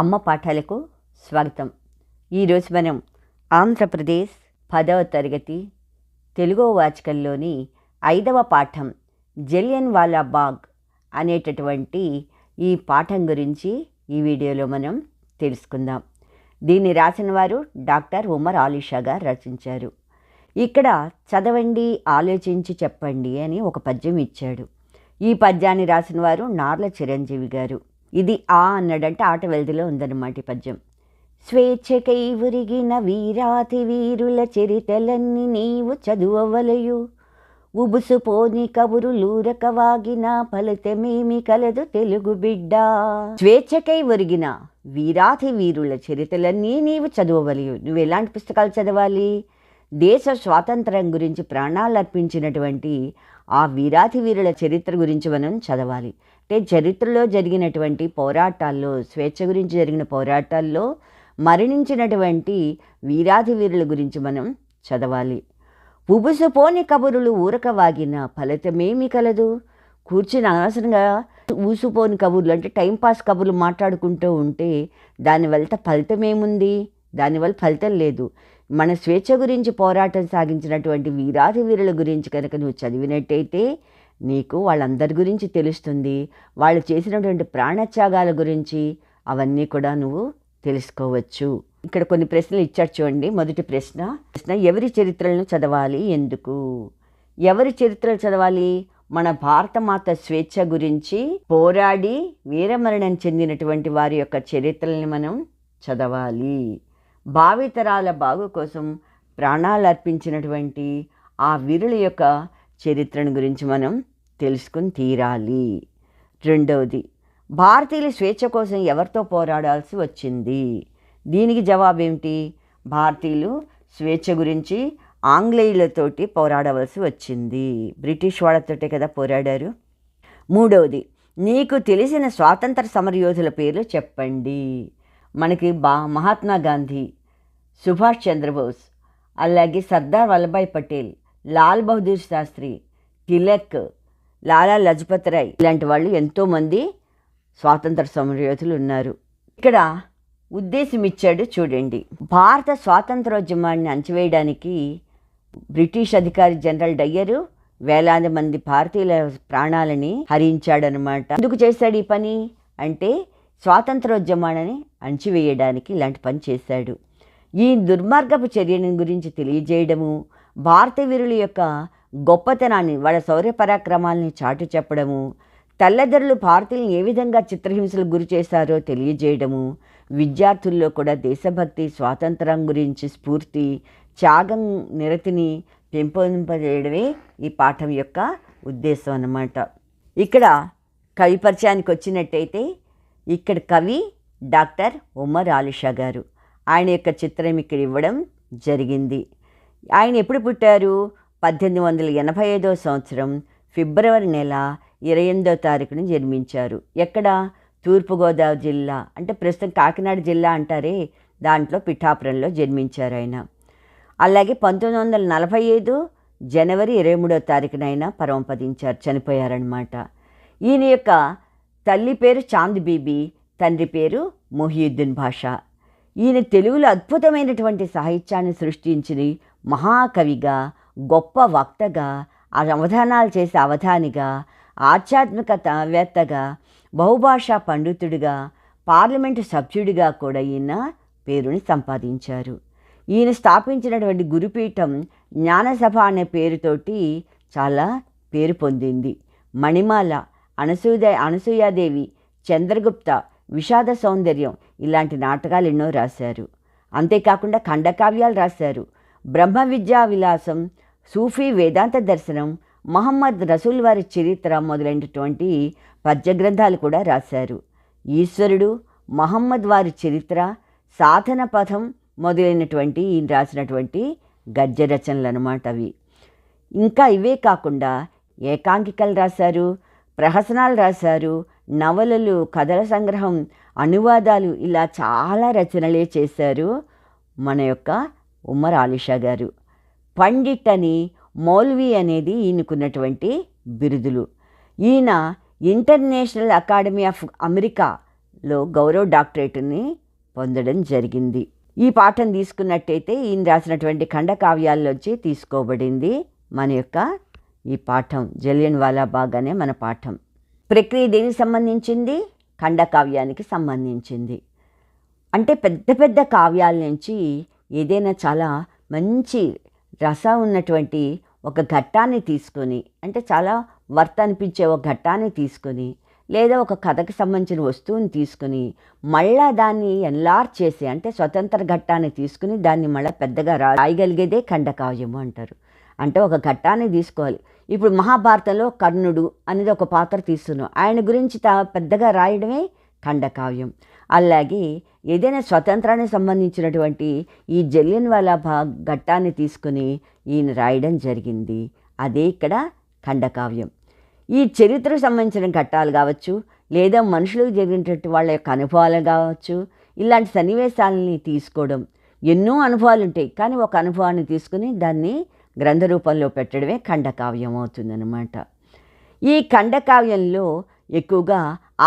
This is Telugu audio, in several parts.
అమ్మ పాఠాలకు స్వాగతం. ఈరోజు మనం ఆంధ్రప్రదేశ్ 10వ తరగతి తెలుగు వాచకంలోని 5వ పాఠం జలియన్ వాలా బాగ్ అనేటటువంటి ఈ పాఠం గురించి ఈ వీడియోలో మనం తెలుసుకుందాం. దీన్ని రాసిన వారు డాక్టర్ ఉమర్ అలీ షా గారు రచించారు. ఇక్కడ చదవండి, ఆలోచించి చెప్పండి అని ఒక పద్యం ఇచ్చాడు. ఈ పద్యాన్ని రాసిన వారు నార్ల చిరంజీవి గారు. ఇది అన్నాడంటే ఆట వెల్దిలో ఉందన్నమాట ఈ పద్యం. స్వేచ్ఛకై ఉరిగిన వీరాతి వీరుల చరితలన్నీ నీవు చదువవలయు, ఉబుసుపోని కబురులూరక వాగిన ఫలితమేమి కలదు తెలుగు బిడ్డ. స్వేచ్ఛకై ఒరిగిన వీరాతి వీరుల చరితలన్నీ నీవు చదువవలయు. నువ్వు ఎలాంటి పుస్తకాలు చదవాలి? దేశ స్వాతంత్రం గురించి ప్రాణాలు అర్పించినటువంటి ఆ వీరాతి వీరుల చరిత్ర గురించి మనం చదవాలి. అంటే చరిత్రలో జరిగినటువంటి పోరాటాల్లో, స్వేచ్ఛ గురించి జరిగిన పోరాటాల్లో మరణించినటువంటి వీరాతి వీరుల గురించి మనం చదవాలి. ఉబుసుపోని కబురులు ఊరక వాగిన ఫలితమేమి కలదు. కూర్చుని అనవసరంగా ఊసుపోని కబుర్లు అంటే టైంపాస్ కబుర్లు మాట్లాడుకుంటూ ఉంటే దానివల్ల ఫలితమేముంది? దానివల్ల ఫలితం లేదు. మన స్వేచ్ఛ గురించి పోరాటం సాగించినటువంటి వీరాతి వీరుల గురించి కనుక నువ్వు చదివినట్టయితే నీకు వాళ్ళందరి గురించి తెలుస్తుంది. వాళ్ళు చేసినటువంటి ప్రాణత్యాగాల గురించి అవన్నీ కూడా నువ్వు తెలుసుకోవచ్చు. ఇక్కడ కొన్ని ప్రశ్నలు ఇచ్చాడు చూడండి. మొదటి ప్రశ్న, ఎవరి చరిత్రలను చదవాలి, ఎందుకు? ఎవరి చరిత్రలు చదవాలి? మన భారతమాత స్వేచ్ఛ గురించి పోరాడి వీరమరణం చెందినటువంటి వారి యొక్క చరిత్రల్ని మనం చదవాలి. భావితరాల బాగు కోసం ప్రాణాలు అర్పించినటువంటి ఆ వీరుల యొక్క చరిత్రను గురించి మనం తెలుసుకుని తీరాలి. రెండవది, భారతీయుల స్వేచ్ఛ కోసం ఎవరితో పోరాడాల్సి వచ్చింది? దీనికి జవాబేమిటి? భారతీయులు స్వేచ్ఛ గురించి ఆంగ్లేయులతోటి పోరాడవలసి వచ్చింది. బ్రిటిష్ వాళ్ళతోటే కదా పోరాడారు. మూడవది, నీకు తెలిసిన స్వాతంత్ర సమరయోధుల పేర్లు చెప్పండి. మనకి మహాత్మా గాంధీ, సుభాష్ చంద్రబోస్, అలాగే సర్దార్ వల్లభాయ్ పటేల్, లాల్ బహదూర్ శాస్త్రి, తిలక్, లాలా లజపత్ రాయ్ ఇలాంటి వాళ్ళు ఎంతోమంది స్వాతంత్ర సమరయోధులు ఉన్నారు. ఇక్కడ ఉద్దేశం ఇచ్చాడు చూడండి. భారత స్వాతంత్రోద్యమాన్ని అణచివేయడానికి బ్రిటిష్ అధికారి జనరల్ డయ్యరు వేలాది మంది భారతీయుల ప్రాణాలని హరించాడనమాట. ఎందుకు చేశాడు ఈ పని అంటే స్వాతంత్రోద్యమాన్ని అణచివేయడానికి ఇలాంటి పని చేశాడు. ఈ దుర్మార్గపు చర్యను గురించి తెలియజేయడము, భారత వీరుల యొక్క గొప్పతనాన్ని, వాళ్ళ శౌర్య పరాక్రమాలని చాటు చెప్పడము, తెల్లదొరలు భారతీయులను ఏ విధంగా చిత్రహింసలకు గురి చేశారో తెలియజేయడము, విద్యార్థుల్లో కూడా దేశభక్తి, స్వాతంత్రం గురించి స్ఫూర్తి, త్యాగం, నిరతిని పెంపొందింపజేయడమే ఈ పాఠం యొక్క ఉద్దేశం అన్నమాట. ఇక్కడ కవి పరిచయానికి వచ్చినట్టయితే ఇక్కడ కవి డాక్టర్ ఉమర్ అలీ షా గారు. ఆయన యొక్క చిత్రం ఇక్కడ ఇవ్వడం జరిగింది. ఆయన ఎప్పుడు పుట్టారు? 1885వ సంవత్సరం ఫిబ్రవరి నెల 28వ తారీఖున జన్మించారు. ఎక్కడ? తూర్పుగోదావరి జిల్లా, అంటే ప్రస్తుతం కాకినాడ జిల్లా అంటారే, దాంట్లో పిఠాపురంలో జన్మించారు ఆయన. అలాగే 1945 జనవరి 23వ తారీఖున ఆయన పరమపదించారు, చనిపోయారనమాట. ఈయన యొక్క తల్లి పేరు చాంద్ బీబీ, తండ్రి పేరు మొహియుద్దీన్ భాషా. ఈయన తెలుగులో అద్భుతమైనటువంటి సాహిత్యాన్ని సృష్టించి మహాకవిగా, గొప్ప వక్తగా, అవధానాలు చేసే అవధానిగా, ఆధ్యాత్మికవేత్తగా, బహుభాషా పండితుడిగా, పార్లమెంటు సభ్యుడిగా కూడా ఈయన పేరుని సంపాదించారు. ఈయన స్థాపించినటువంటి గురుపీఠం జ్ఞానసభ అనే పేరుతోటి చాలా పేరు పొందింది. మణిమాల, అనసూయాదేవి, చంద్రగుప్త, విషాద సౌందర్యం ఇలాంటి నాటకాలు ఎన్నో రాశారు. అంతేకాకుండా ఖండకావ్యాలు రాశారు. బ్రహ్మ విద్యా విలాసం, సూఫీ వేదాంత దర్శనం, మహమ్మద్ రసూల్ వారి చరిత్ర మొదలైనటువంటి పద్య గ్రంథాలు కూడా రాశారు. ఈశ్వరుడు, మహమ్మద్ వారి చరిత్ర, సాధన పథం మొదలైనటువంటి ఈయన రాసినటువంటి గద్య రచనలు అన్నమాట అవి. ఇంకా ఇవే కాకుండా ఏకాంకికలు రాశారు, ప్రహసనాలు రాశారు, నవలలు, కథల సంగ్రహం, అనువాదాలు, ఇలా చాలా రచనలే చేశారు మన యొక్క ఉమర్ అలీ షా గారు. పండిట్ అని, మౌల్వీ అనేది ఈయనకున్నటువంటి బిరుదులు. ఈయన ఇంటర్నేషనల్ అకాడమీ ఆఫ్ అమెరికా లో గౌరవ డాక్టరేట్ని పొందడం జరిగింది. ఈ పాఠం తీసుకున్నట్టయితే ఈయన రాసినటువంటి ఖండకావ్యాల్లోంచి తీసుకోబడింది మన యొక్క ఈ పాఠం. జలియన్ వాలాబాగ్ అనే మన పాఠం. ప్రక్రియ దేనికి సంబంధించింది? ఖండకావ్యానికి సంబంధించింది. అంటే పెద్ద పెద్ద కావ్యాల నుంచి ఏదైనా చాలా మంచి రసం ఉన్నటువంటి ఒక ఘట్టాన్ని తీసుకొని, అంటే చాలా వర్త్ అనిపించే ఒక ఘట్టాన్ని తీసుకొని, లేదా ఒక కథకు సంబంధించిన వస్తువుని తీసుకుని మళ్ళా దాన్ని ఎన్లార్జ్ చేసి, అంటే స్వతంత్ర ఘట్టాన్ని తీసుకుని దాన్ని మళ్ళీ పెద్దగా రాయగలిగేదే ఖండకావ్యము అంటారు. అంటే ఒక ఘట్టాన్ని తీసుకోవాలి. ఇప్పుడు మహాభారతంలో కర్ణుడు అనేది ఒక పాత్ర తీసుకున్నాం, ఆయన గురించి పెద్దగా రాయడమే ఖండకావ్యం. అలాగే ఏదైనా స్వతంత్రానికి సంబంధించినటువంటి ఈ జలియన్ వాలాబాగ్ ఘట్టాన్ని తీసుకుని ఈయన రాయడం జరిగింది. అదే ఇక్కడ ఖండకావ్యం. ఈ చరిత్రకు సంబంధించిన ఘట్టాలు కావచ్చు, లేదా మనుషులకు జరిగినటువంటి వాళ్ళ యొక్క అనుభవాలు కావచ్చు, ఇలాంటి సన్నివేశాలని తీసుకోవడం. ఎన్నో అనుభవాలు ఉంటాయి, కానీ ఒక అనుభవాన్ని తీసుకుని దాన్ని గ్రంథ రూపంలో పెట్టడమే ఖండకావ్యం అవుతుందన్నమాట. ఈ ఖండకావ్యంలో ఎక్కువగా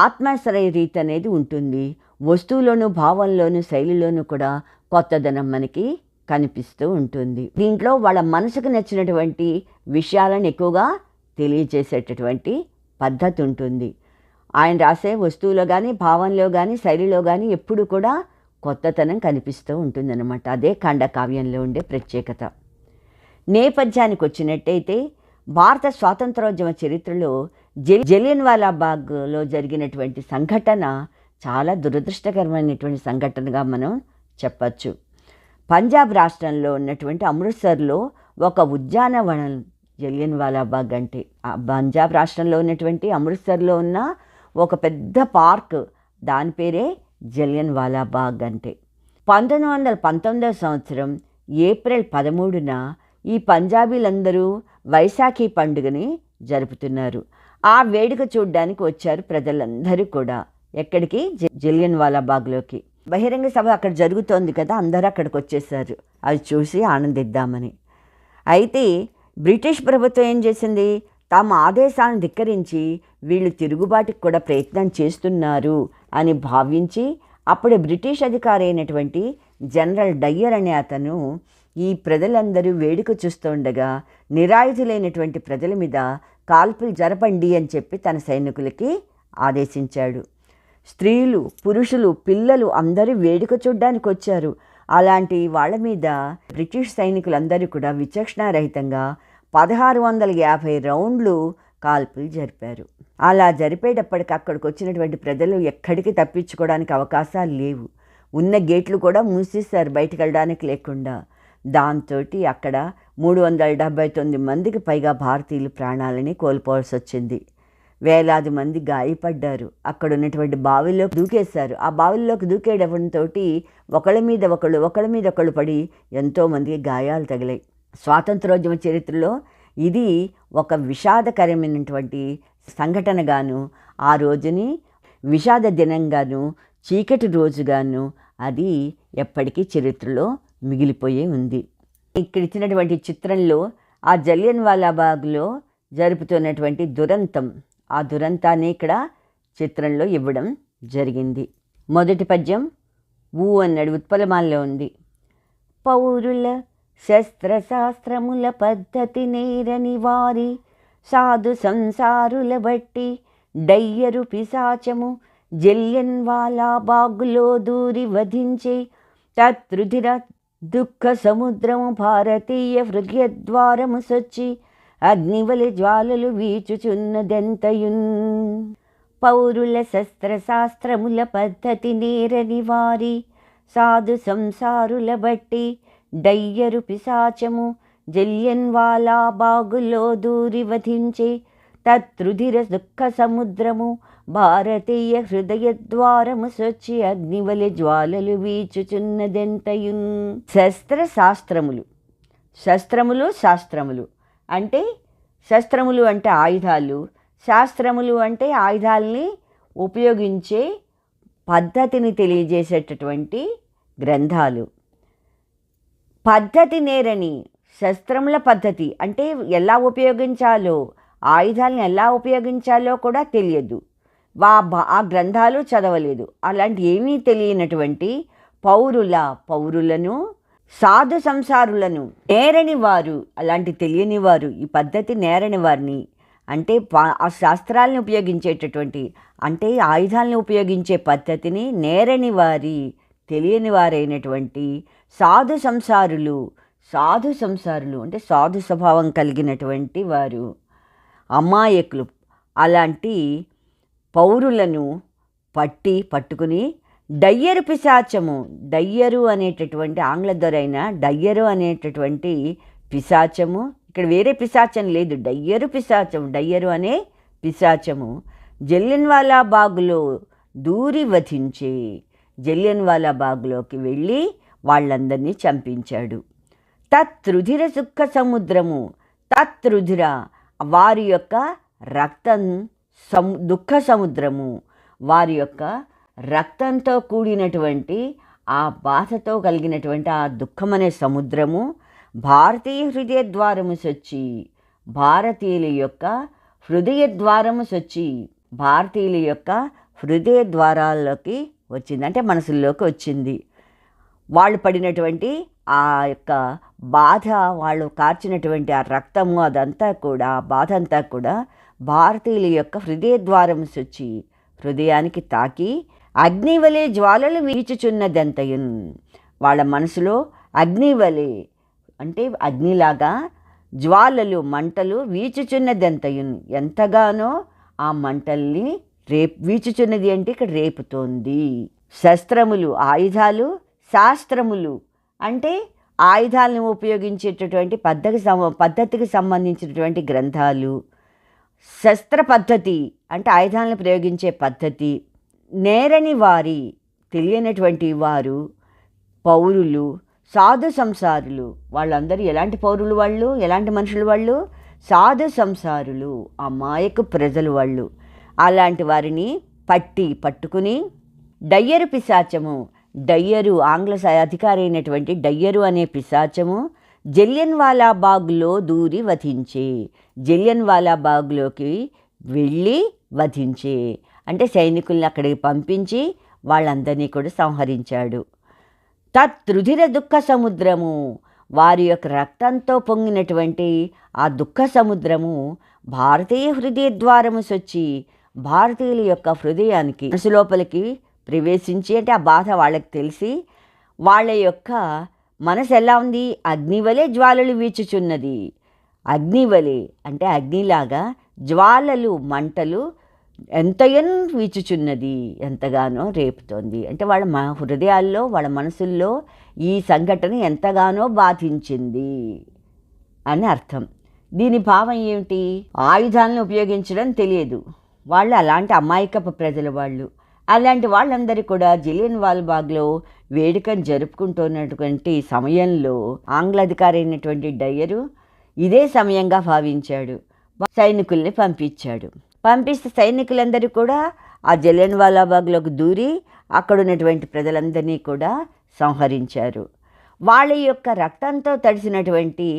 ఆత్మాశ్రయ రీతి అనేది ఉంటుంది. వస్తువులోను, భావంలోను, శైలిలోనూ కూడా కొత్తదనం మనకి కనిపిస్తూ ఉంటుంది. దీంట్లో వాళ్ళ మనసుకు నచ్చినటువంటి విషయాలను ఎక్కువగా తెలియజేసేటటువంటి పద్ధతి ఉంటుంది. ఆయన రాసే వస్తువులో కానీ, భావంలో కానీ, శైలిలో కానీ ఎప్పుడు కూడా కొత్తతనం కనిపిస్తూ ఉంటుందన్నమాట. అదే ఖండకావ్యంలో ఉండే ప్రత్యేకత. నేపథ్యానికి వచ్చినట్టయితే భారత స్వాతంత్రోద్యమ చరిత్రలో జలియన్ వాలాబాగ్లో జరిగినటువంటి సంఘటన చాలా దురదృష్టకరమైనటువంటి సంఘటనగా మనం చెప్పచ్చు. పంజాబ్ రాష్ట్రంలో ఉన్నటువంటి అమృత్సర్లో ఒక ఉద్యానవనం జలియన్ వాలాబాగ్ అంటే. పంజాబ్ రాష్ట్రంలో ఉన్నటువంటి అమృత్సర్లో ఉన్న ఒక పెద్ద పార్క్, దాని పేరే జలియన్ వాలాబాగ్ అంటే. 1919 సంవత్సరం ఏప్రిల్ 13న ఈ పంజాబీలందరూ వైశాఖి పండుగని జరుపుతున్నారు. ఆ వేడుక చూడడానికి వచ్చారు ప్రజలందరూ కూడా. ఎక్కడికి? జలియన్ వాలాబాగ్లోకి. బహిరంగ సభ అక్కడ జరుగుతోంది కదా, అందరూ అక్కడికి వచ్చేసారు అది చూసి ఆనందిద్దామని. అయితే బ్రిటిష్ ప్రభుత్వం ఏం చేసింది? తమ ఆదేశాలను ధిక్కరించి వీళ్ళు తిరుగుబాటుకి కూడా ప్రయత్నం చేస్తున్నారు అని భావించి, అప్పుడే బ్రిటిష్ అధికారి అయినటువంటి జనరల్ డయ్యర్ అనే అతను ఈ ప్రజలందరూ వేడుక చూస్తుండగా నిరాయుధులైనటువంటి ప్రజల మీద కాల్పులు జరపండి అని చెప్పి తన సైనికులకి ఆదేశించాడు. స్త్రీలు, పురుషులు, పిల్లలు అందరూ వేడుక చూడ్డానికి వచ్చారు. అలాంటి వాళ్ళ మీద బ్రిటిష్ సైనికులందరూ కూడా విచక్షణారహితంగా 1650 రౌండ్లు కాల్పులు జరిపారు. అలా జరిపేటప్పటికి అక్కడికి వచ్చినటువంటి ప్రజలు ఎక్కడికి తప్పించుకోవడానికి అవకాశాలు లేవు. ఉన్న గేట్లు కూడా మూసేశారు బయటకు వెళ్ళడానికి లేకుండా. దాంతో అక్కడ 379 మందికి పైగా భారతీయులు ప్రాణాలని కోల్పోవాల్సి వచ్చింది. వేలాది మంది గాయపడ్డారు. అక్కడ ఉన్నటువంటి బావిల్లోకి దూకేశారు. ఆ బావిల్లోకి దూకేయడంతో ఒకళ్ళ మీద ఒకళ్ళు పడి ఎంతోమందికి గాయాలు తగిలాయి. స్వాతంత్రోద్యమ చరిత్రలో ఇది ఒక విషాదకరమైనటువంటి సంఘటనగాను, ఆ రోజుని విషాద దినంగాను, చీకటి రోజుగాను అది ఎప్పటికీ చరిత్రలో మిగిలిపోయే ఉంది. ఇక్కడ ఇచ్చినటువంటి చిత్రంలో ఆ జలియన్ వాలాబాగ్లో జరుపుతున్నటువంటి దురంతం, ఆ దురంతాన్ని ఇక్కడ చిత్రంలో ఇవ్వడం జరిగింది. మొదటి పద్యం ఊ అన్నాడు ఉత్పలమాల్లో ఉంది. పౌరుల శస్త్రశాస్త్రముల పద్ధతి నేరని వారి సాధు సంసారుల బట్టి డయ్యరు పిశాచము జలియన్ వాలాబాగులో దూరి వధించే తత్రుధిర దుఃఖ సముద్రము భారతీయ హృదయద్వారము సొచ్చి అగ్నివలి జ్వాలలు వీచుచున్నదెంతయున్. పౌరుల శస్త్రశాస్త్రముల పద్ధతి నేరని వారి సాధు సంసారుల బట్టి డయ్యరు పిశాచము జలియన్ వాలాబాగులో దూరి వధించే తత్రుధిర దుఃఖ సముద్రము భారతీయ హృదయద్వారము సొచ్చి అగ్నివలి జ్వాలలు వీచుచున్నదెంతయున్. శస్త్రశాస్త్రములు, శస్త్రములు శాస్త్రములు అంటే, శస్త్రములు అంటే ఆయుధాలు, శాస్త్రములు అంటే ఆయుధాలని ఉపయోగించే పద్ధతిని తెలియజేసేటటువంటి గ్రంథాలు. పద్ధతి నేరని, శస్త్రముల పద్ధతి అంటే ఎలా ఉపయోగించాలో, ఆయుధాలను ఎలా ఉపయోగించాలో కూడా తెలియదు. ఆ గ్రంథాలు చదవలేదు. అలాంటి ఏమీ తెలియనటువంటి పౌరులను, సాధు సంసారులను, నేరని వారు, అలాంటి తెలియని వారు, ఈ పద్ధతి నేరని వారిని, అంటే ఆ శాస్త్రాలను ఉపయోగించేటటువంటి, అంటే ఆయుధాలను ఉపయోగించే పద్ధతిని నేరని వారి, తెలియని వారైనటువంటి సాధు సంసారులు అంటే సాధు స్వభావం కలిగినటువంటి వారు, అమాయకులు, అలాంటి పౌరులను పట్టుకుని డయ్యరు పిశాచము, డయ్యరు అనేటటువంటి ఆంగ్ల దొరైన డయ్యరు అనేటటువంటి పిశాచము, ఇక్కడ వేరే పిశాచం లేదు, డయ్యరు అనే పిశాచము జలియన్వాలా బాగులో దూరి వధించే, జలియన్వాలా బాగులోకి వెళ్ళి వాళ్ళందరినీ చంపించాడు. తత్రుధిర సుఖ సముద్రము, తత్రుధిర వారి యొక్క రక్తం, దుఃఖ సముద్రము, వారి యొక్క రక్తంతో కూడినటువంటి ఆ బాధతో కలిగినటువంటి ఆ దుఃఖమనే సముద్రము భారతీయ హృదయ ద్వారము సొచ్చి, భారతీయుల యొక్క హృదయ ద్వారము సొచ్చి, భారతీయుల యొక్క హృదయ ద్వారాల్లోకి వచ్చింది, అంటే మనసుల్లోకి వచ్చింది. వాళ్ళు పడినటువంటి ఆ యొక్క బాధ, వాళ్ళు కార్చినటువంటి ఆ రక్తము, అదంతా కూడా, ఆ బాధ అంతా కూడా భారతీయుల యొక్క హృదయ ద్వారము సొచ్చి హృదయానికి తాకి అగ్నివలే జ్వాలలు వీచుచున్నదంతయున్, వాళ్ళ మనసులో అగ్నివలే అంటే అగ్నిలాగా జ్వాలలు, మంటలు వీచుచున్నదంతయున్, ఎంతగానో ఆ మంటల్ని వీచుచున్నది అంటే ఇక్కడ రేపుతోంది. శస్త్రములు, ఆయుధాలు, శాస్త్రములు అంటే ఆయుధాలను ఉపయోగించేటటువంటి పద్ధతికి సంబంధించినటువంటి గ్రంథాలు, శస్త్ర పద్ధతి అంటే ఆయుధాలను ప్రయోగించే పద్ధతి, నేరని వారి, తెలియనటువంటి వారు, పౌరులు, సాధు సంసారులు, వాళ్ళందరూ ఎలాంటి పౌరులు వాళ్ళు, ఎలాంటి మనుషులు వాళ్ళు, సాధు సంసారులు, అమాయకు ప్రజలు వాళ్ళు. అలాంటి వారిని పట్టుకుని డయ్యరు పిశాచము, డయ్యరు ఆంగ్ల అధికారి అయినటువంటి డయ్యరు అనే పిశాచము జలియన్వాలా బాగ్లో దూరి వధించే, జలియన్వాలా బాగ్లోకి వెళ్ళి వధించే, అంటే సైనికుల్ని అక్కడికి పంపించి వాళ్ళందరినీ కూడా సంహరించాడు. తత్రుధిర దుఃఖ సముద్రము, వారి యొక్క రక్తంతో పొంగినటువంటి ఆ దుఃఖ సముద్రము భారతీయ హృదయ ద్వారము సొచ్చి, భారతీయుల యొక్క హృదయానికి, మనసు లోపలికి ప్రవేశించి, అంటే ఆ బాధ వాళ్ళకి తెలిసి వాళ్ళ యొక్క మనసు ఎలా ఉంది, అగ్నివలే జ్వాలలు వీచుచున్నది. అగ్నివలే అంటే అగ్నిలాగా, జ్వాలలు, మంటలు ఎంతగానో వీచుచున్నది, ఎంతగానో రేపుతోంది. అంటే వాళ్ళ హృదయాల్లో, వాళ్ళ మనసుల్లో ఈ సంఘటన ఎంతగానో బాధించింది అని అర్థం. దీని భావం ఏమిటి? ఆయుధాలను ఉపయోగించడం తెలియదు వాళ్ళు, అలాంటి అమాయకపు ప్రజలు వాళ్ళు. అలాంటి వాళ్ళందరూ కూడా జలియన్వాలా బాగ్లో వేడుకను జరుపుకుంటున్నటువంటి సమయంలో ఆంగ్ల అధికారి అయినటువంటి డయ్యరు ఇదే సమయంగా భావించాడు. సైనికుల్ని పంపిస్తే సైనికులందరూ కూడా ఆ జలియన్వాలా బాగ్లోకి దూరి అక్కడ ఉన్నటువంటి ప్రజలందరినీ కూడా సంహరించారు. వాళ్ళ యొక్క రక్తంతో తడిసినటువంటి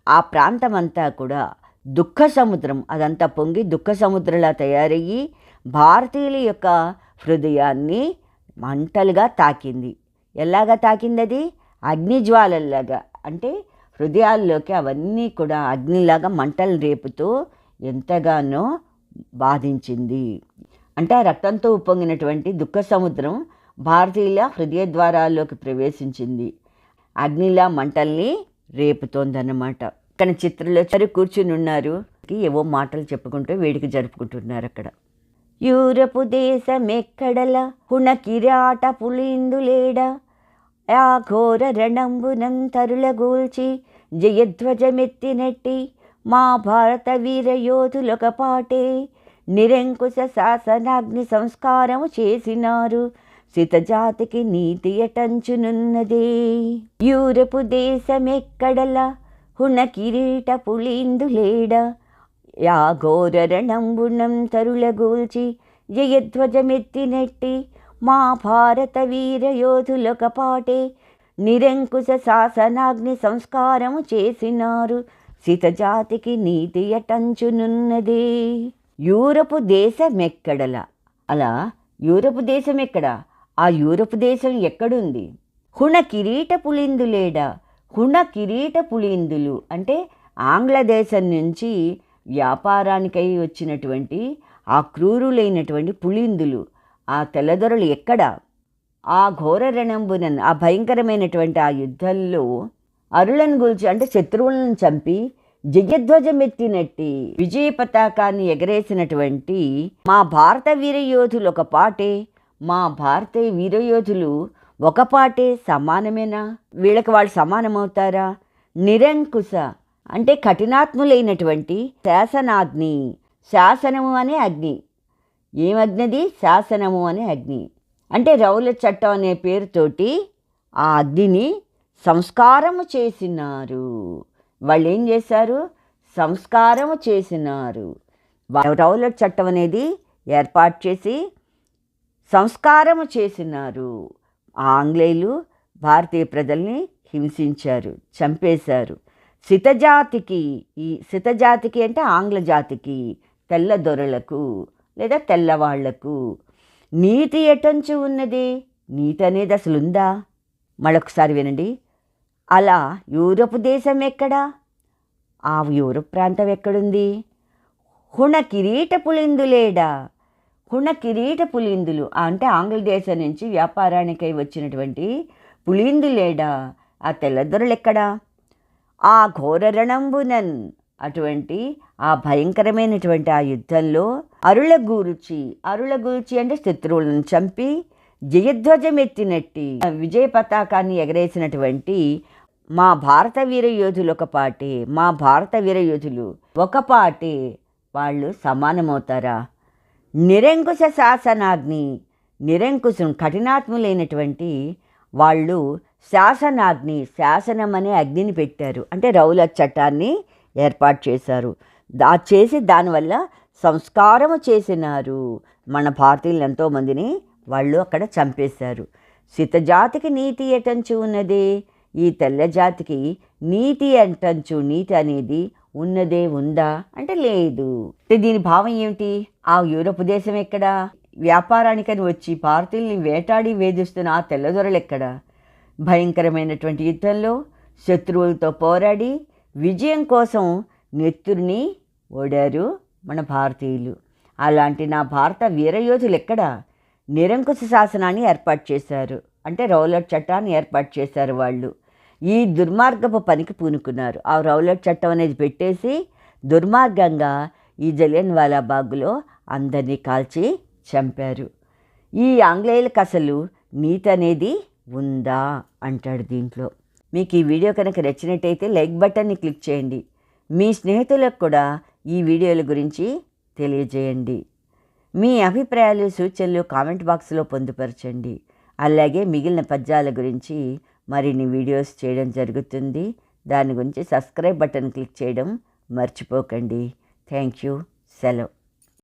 ఆ ప్రాంతం అంతా కూడా దుఃఖ సముద్రం, అదంతా పొంగి దుఃఖ సముద్రంలా తయారయ్యి భారతీయుల యొక్క హృదయాన్ని మంటలుగా తాకింది. ఎలాగా తాకింది అది? అగ్నిజ్వాలల్లాగా, అంటే హృదయాల్లోకి అవన్నీ కూడా అగ్నిలాగా మంటలు రేపుతూ ఎంతగానో బాధించింది. అంటే ఆ రక్తంతో ఉప్పొంగినటువంటి దుఃఖ సముద్రం భారతీయుల హృదయ ద్వారాల్లోకి ప్రవేశించింది, అగ్నిలా మంటల్ని రేపుతోందన్నమాట. ఇక్కడ చిత్రంలో కూర్చుని ఉన్నారు, ఏవో మాటలు చెప్పుకుంటూ వేడుక జరుపుకుంటున్నారు అక్కడ. యూరపు దేశమెక్కడల హుణ కిరాట పులిందులేడ, ఆ ఘోర రణంబునంతరులగూల్చి జయధ్వజమెత్తినెట్టి మా భారత వీర యోధులొక పాటే, నిరంకుశ శాసనాగ్ని సంస్కారము చేసినారు, సితజాతికి నీతి ఎటంచునున్నదే. యూరపు దేశమెక్కడల హుణ కిరీట పులిందులేడ, యా ఘోర రణంబునం తరులగూల్చి జయధ్వజమెత్తినెట్టి మా భారత వీర యోధులొక పాటే, నిరంకుశ శాసనాగ్ని సంస్కారము చేసినారు, సితజాతికి నీతి ఎటంచునున్నదే. యూరపు దేశమెక్కడల అలా యూరప్ దేశం ఎక్కడ? ఆ యూరప్ దేశం ఎక్కడుంది? హుణ కిరీట పులిందులేడా? హుణ కిరీట పులిందులు అంటే ఆంగ్లదేశం నుంచి వ్యాపారానికై వచ్చినటువంటి ఆ క్రూరులైనటువంటి పులిందులు, ఆ తెల్లదొరలు ఎక్కడ? ఆ ఘోర రణంబునన్, ఆ భయంకరమైనటువంటి ఆ యుద్ధంలో అరులను గూల్చి అంటే శత్రువులను చంపి జయధ్వజమెత్తినట్టి విజయ పతాకాన్ని ఎగరేసినటువంటి మా భారత వీరయోధులు ఒక పాటే, మా భారతీయ వీరయోధులు ఒక పాటే సమానమేనా? వీళ్ళకి వాళ్ళు సమానమవుతారా? నిరంకుశ అంటే కఠినాత్ములైనటువంటి శాసనాగ్ని, శాసనము అనే అగ్ని. ఏమగ్నిది? శాసనము అనే అగ్ని. అంటే రౌలట్ చట్టం అనే పేరుతోటి ఆ అగ్నిని సంస్కారము చేసినారు. వాళ్ళు ఏం చేశారు? సంస్కారము చేసినారు. రౌలట్ చట్టం అనేది ఏర్పాటు చేసి సంస్కారము చేసినారు. ఆంగ్లేయులు భారతీయ ప్రజల్ని హింసించారు, చంపేశారు. సితజాతికి, ఈ సితజాతికి అంటే ఆంగ్ల జాతికి, తెల్ల దొరలకు లేదా తెల్లవాళ్లకు నీతి ఎటంచి ఉన్నది? నీతి అనేది అసలు ఉందా? మరొకసారి వినండి. అలా యూరప్ దేశం ఎక్కడా? ఆ యూరప్ ప్రాంతం ఎక్కడుంది? హుణ కిరీట పులిందులేడా? హుణ కిరీట పులిందులు అంటే ఆంగ్లదేశం నుంచి వ్యాపారానికై వచ్చినటువంటి పులిందులేడా? ఆ తెల్లదొరలు ఎక్కడా? ఆ ఘోర రణంబునన్ అటువంటి ఆ భయంకరమైనటువంటి ఆ యుద్ధంలో అరుళగూర్చి అంటే శత్రువులను చంపి జయధ్వజమెత్తినట్టి విజయ పతాకాన్ని ఎగరేసినటువంటి మా భారత వీరయోధులు ఒక పాటే, మా భారత వీరయోధులు ఒక పాటే వాళ్ళు సమానమవుతారా? నిరంకుశ శాసనాగ్ని, నిరంకుశం కఠినాత్ములైనటువంటి వాళ్ళు శాసనాగ్ని, శాసనం అనే అగ్నిని పెట్టారు. అంటే రౌలట్ చట్టాన్ని ఏర్పాటు చేశారు. చేసి దానివల్ల సంస్కారము చేసినారు. మన భారతీయులు ఎంతోమందిని వాళ్ళు అక్కడ చంపేశారు. సితజాతికి నీతి ఎటంచు ఉన్నదే? ఈ తెల్ల జాతికి నీతి అంటంచు, నీతి అనేది ఉన్నదే, ఉందా అంటే లేదు. దీని భావం ఏమిటి? ఆ యూరప్ దేశం ఎక్కడ? వ్యాపారానికని వచ్చి భారతీయుల్ని వేటాడి వేధిస్తున్న ఆ తెల్లదొరలు ఎక్కడ? భయంకరమైనటువంటి యుద్ధంలో శత్రువులతో పోరాడి విజయం కోసం నెత్తురిని ఓడారు మన భారతీయులు. అలాంటి నా భారత వీరయోధులు ఎక్కడ? నిరంకుశ శాసనాన్ని ఏర్పాటు చేశారు. అంటే రౌలట్ చట్టాన్ని ఏర్పాటు చేశారు. వాళ్ళు ఈ దుర్మార్గపు పనికి పూనుకున్నారు. ఆ రౌలట్ చట్టం అనేది పెట్టేసి దుర్మార్గంగా ఈ జలియన్ వాలాబాగ్లో అందరినీ కాల్చి చంపారు. ఈ ఆంగ్లేయులకు అసలు నీతి అనేది ఉందా అంటాడు దీంట్లో. మీకు ఈ వీడియో కనుక నచ్చినట్టయితే లైక్ బటన్ని క్లిక్ చేయండి. మీ స్నేహితులకు కూడా ఈ వీడియోల గురించి తెలియజేయండి. మీ అభిప్రాయాలు, సూచనలు కామెంట్ బాక్స్లో పొందుపరచండి. అలాగే మిగిలిన పద్యాల గురించి మరిన్ని వీడియోస్ చేయడం జరుగుతుంది. దాని గురించి సబ్స్క్రైబ్ బటన్ క్లిక్ చేయడం మర్చిపోకండి. Thank you. సెలవు.